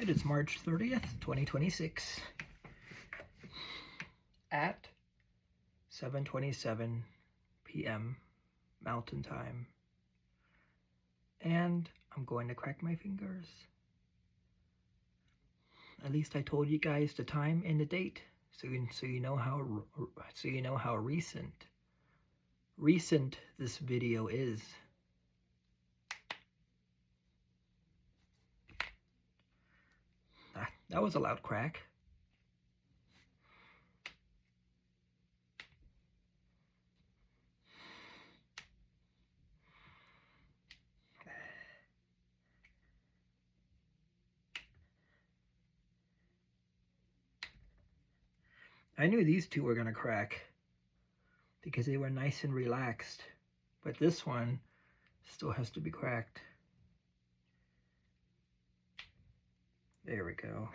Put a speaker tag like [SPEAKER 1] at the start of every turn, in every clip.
[SPEAKER 1] It is March 30th, 2026 at 7:27 p.m. Mountain Time. And I'm going to crack my fingers. At least I told you guys the time and the date, so you know how recent this video is. That was a loud crack. I knew these two were gonna crack because they were nice and relaxed, but this one still has to be cracked. There we go.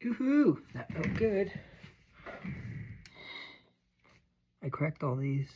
[SPEAKER 1] Woohoo! That felt good. I cracked all these.